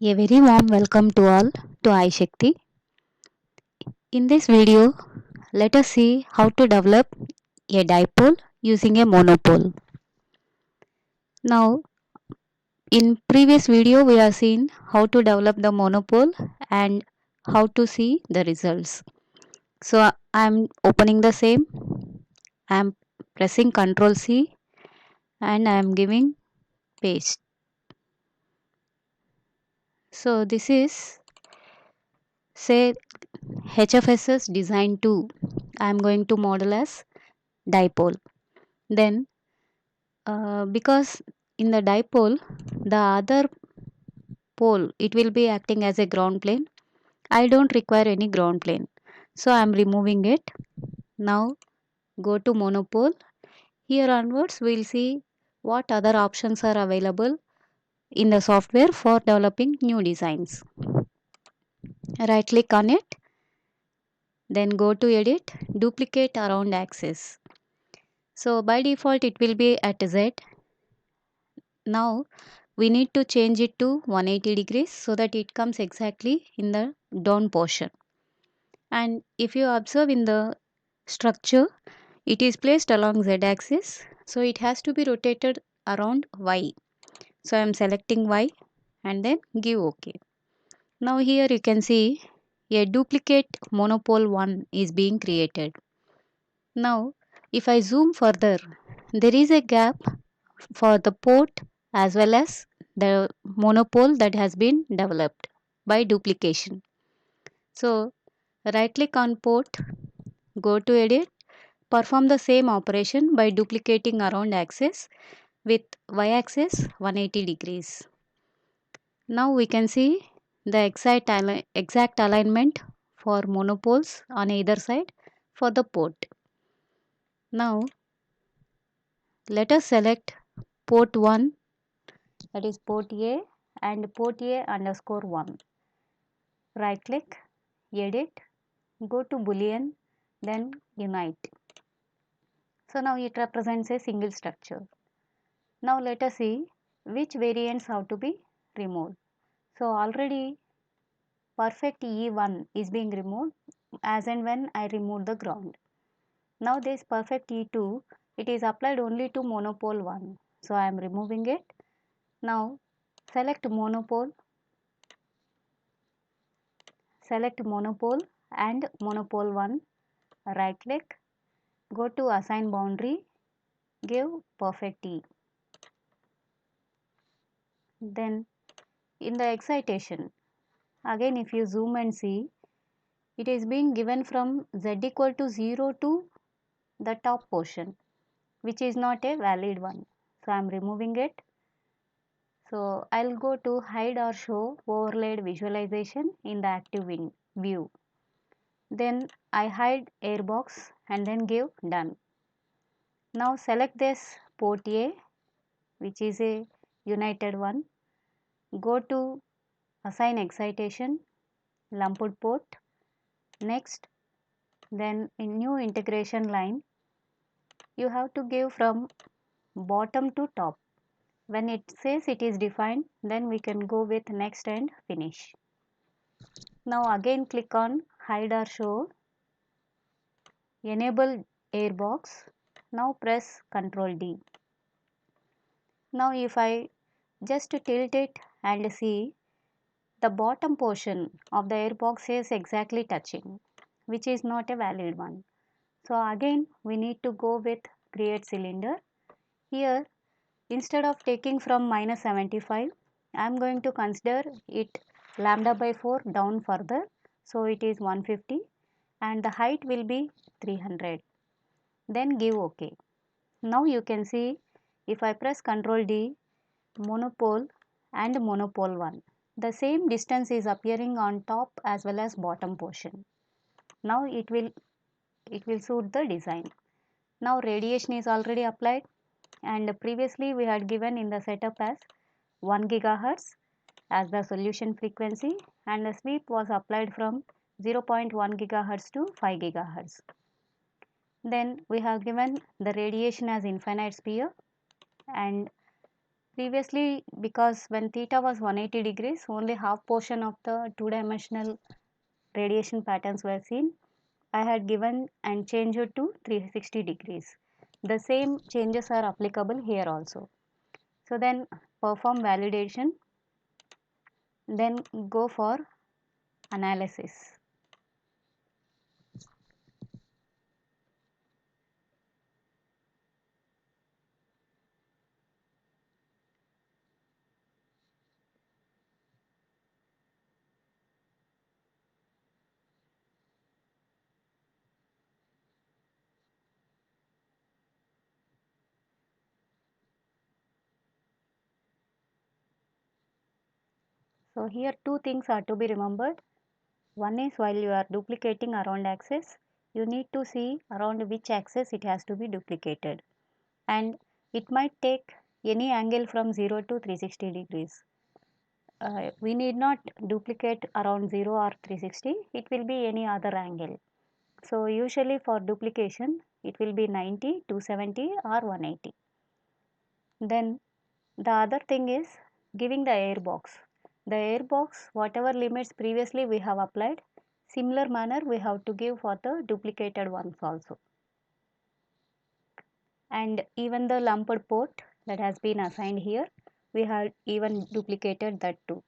A very warm welcome to all to iShakti. In this video, let us see how to develop a dipole using a monopole. Now, in previous video, we have seen how to develop the monopole and how to see the results. So, I am opening the same. I am pressing Ctrl C and I am giving paste. So, this is say HFSS design 2. I am going to model as dipole. Then because in the dipole the other pole it will be acting as a ground plane. I don't require any ground plane, so I am removing it. Now go to monopole. Here onwards we'll see what other options are available in the software for developing new designs. Right click on it, then go to edit, duplicate around axis. So by default it will be at Z. Now we need to change it to 180 degrees so that it comes exactly in the down portion. And if you observe in the structure, it is placed along Z axis, so it has to be rotated around Y. So I am selecting Y and then give OK. Now here you can see a duplicate monopole 1 is being created. Now if I zoom further, there is a gap for the port as well as the monopole that has been developed by duplication. So right click on port, go to edit, perform the same operation by duplicating around axis with y axis 180 degrees. Now we can see the exact alignment for monopoles on either side for the port. Now let us select port 1, that is port A, and port A underscore 1. Right click, edit, go to boolean, then unite. So now it represents a single structure. Now let us see which variants have to be removed. So already perfect E1 is being removed as and when I remove the ground. Now this perfect E2, it is applied only to monopole 1. So I am removing it. Now select monopole and monopole 1, right click, go to assign boundary, give perfect E. Then in the excitation, again if you zoom and see, it is being given from z equal to 0 to the top portion, which is not a valid one. So I am removing it. So I'll go to hide or show overlaid visualization in the active view. Then I hide airbox and then give done. Now select this port A, which is a united one. Go to assign excitation, lumped port. Next, then in new integration line, you have to give from bottom to top. When it says it is defined, then we can go with next and finish. Now again click on hide or show, enable airbox. Now press Ctrl D. Now if I just tilt it and see, the bottom portion of the airbox is exactly touching, which is not a valid one. So again we need to go with create cylinder. Here instead of taking from minus 75, I am going to consider it lambda by 4 down further. So it is 150 and the height will be 300. Then give OK. Now you can see if I press Ctrl D, monopole and monopole 1, the same distance is appearing on top as well as bottom portion. Now it will suit the design. Now radiation is already applied, and previously we had given in the setup as 1 gigahertz as the solution frequency, and the sweep was applied from 0.1 gigahertz to 5 gigahertz. Then we have given the radiation as infinite sphere, and Previously, because when theta was 180 degrees, only half portion of the two-dimensional radiation patterns were seen. I had given and changed it to 360 degrees. The same changes are applicable here also. So then perform validation, then go for analysis. So here two things are to be remembered. One is while you are duplicating around axis, you need to see around which axis it has to be duplicated. And it might take any angle from 0 to 360 degrees. We need not duplicate around 0 or 360, it will be any other angle. So usually for duplication, it will be 90, 270 or 180. Then the other thing is giving the air box. The air box, whatever limits previously we have applied, similar manner we have to give for the duplicated ones also. And even the lumped port that has been assigned here, we have even duplicated that too.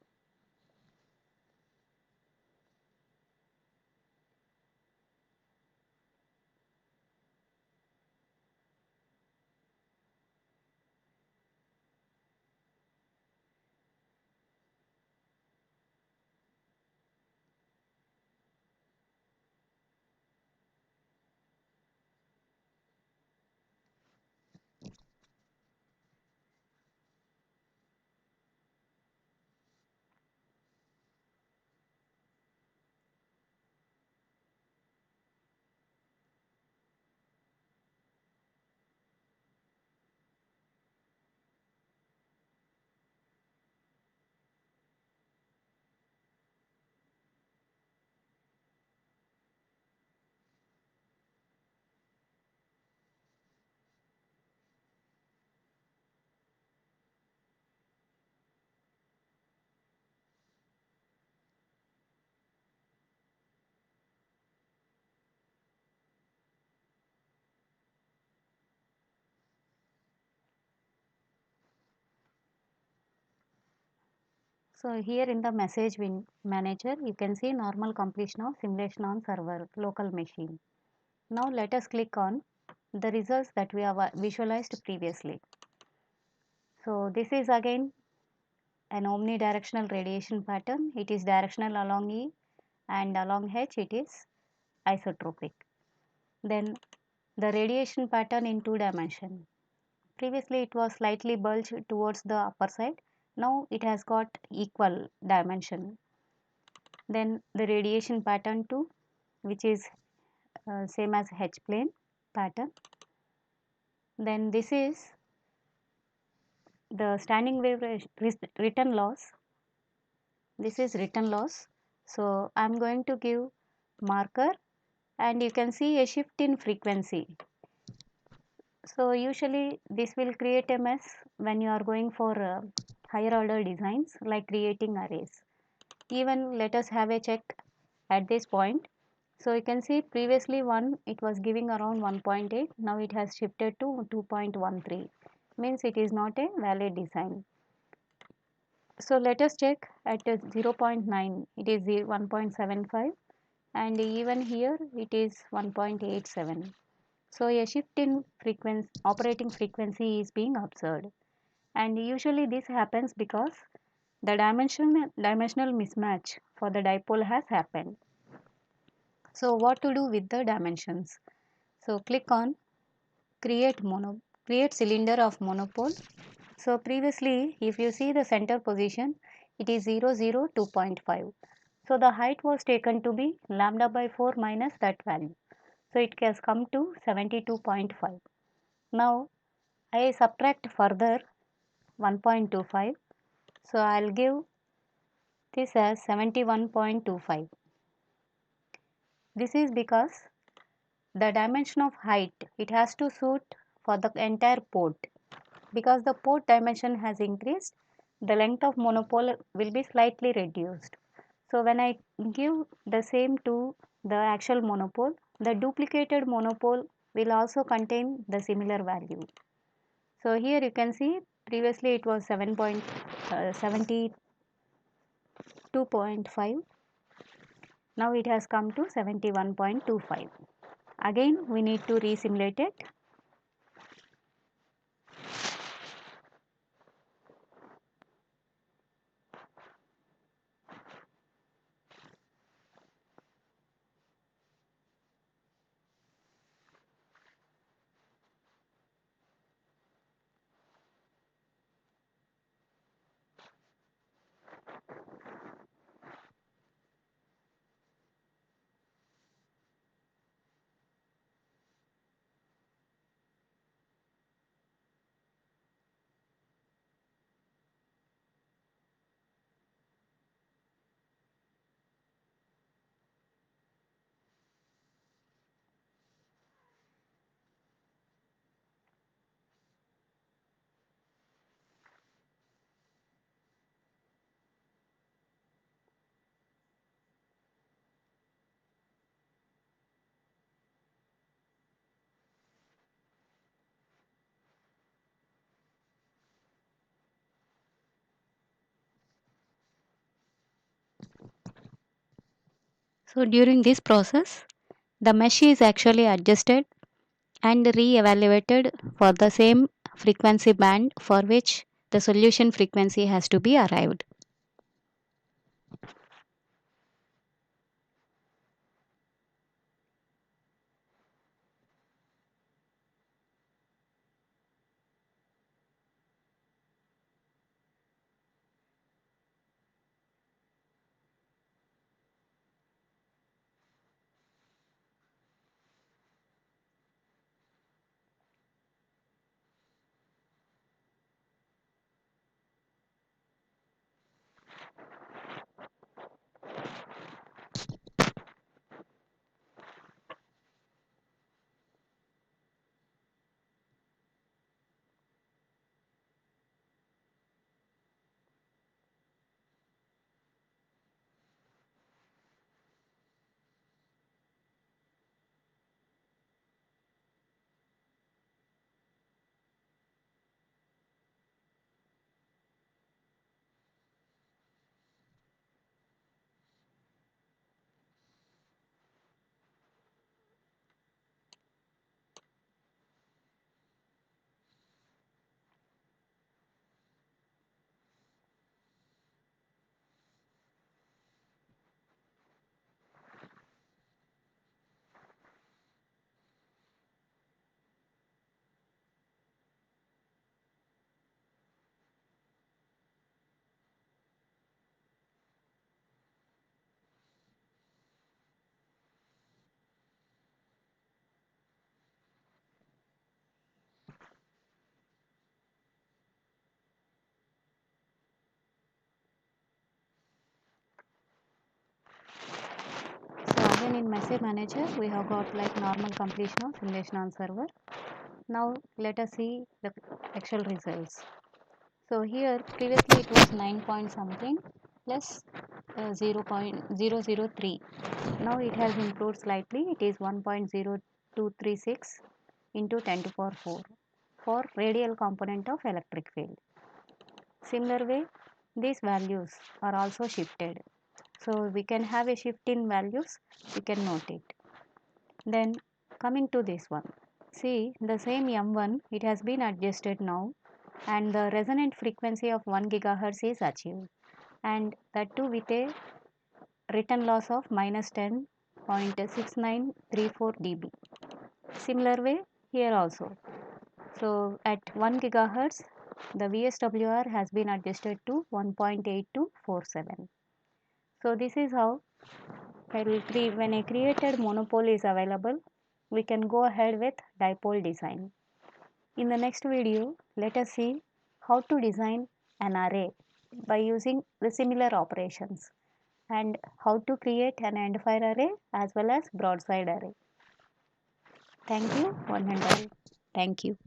So here in the message manager, you can see normal completion of simulation on server local machine. Now let us click on the results that we have visualized previously. So this is again an omnidirectional radiation pattern. It is directional along E and along H it is isotropic. Then the radiation pattern in two dimension. Previously it was slightly bulged towards the upper side. Now it has got equal dimension. Then the radiation pattern 2, which is same as H plane pattern. Then this is the standing wave return loss. This is return loss. So I am going to give marker and you can see a shift in frequency. So usually this will create a mess when you are going for higher order designs like creating arrays. Even let us have a check at this point. So you can see previously one it was giving around 1.8, now it has shifted to 2.13, means it is not a valid design. So let us check at 0 0.9 it is 1.75 and even here it is 1.87. So a shift in frequency operating frequency is being observed, and usually this happens because the dimensional mismatch for the dipole has happened. So what to do with the dimensions? So click on create cylinder of monopole. So previously if you see the center position it is 0 0 2.5. So the height was taken to be lambda by 4 minus that value. So it has come to 72.5. Now I subtract further 1.25. So I'll give this as 71.25. This is because the dimension of height it has to suit for the entire port. because the port dimension has increased, the length of monopole will be slightly reduced. So when I give the same to the actual monopole, the duplicated monopole will also contain the similar value. So here you can see previously it was 72.5. Now it has come to 71.25. Again we need to resimulate it. So during this process, the mesh is actually adjusted and re-evaluated for the same frequency band for which the solution frequency has to be arrived. So again in message manager we have got like normal completion of simulation on server. Now let us see the actual results. So here previously it was 9 point something plus 0.003. Now it has improved slightly. It is 1.0236 into 10 to the power 4 for radial component of electric field. Similar way, these values are also shifted. So we can have a shift in values, we can note it. Then coming to this one, see the same M1, it has been adjusted now and the resonant frequency of 1 gigahertz is achieved, and that too with a written loss of minus 10.6934 dB. Similar way here also. So at 1 gigahertz, the VSWR has been adjusted to 1.8247. So this is how when a created monopole is available, we can go ahead with dipole design. In the next video, let us see how to design an array by using the similar operations, and how to create an endfire array as well as broadside array. Thank you, one and all. Thank you.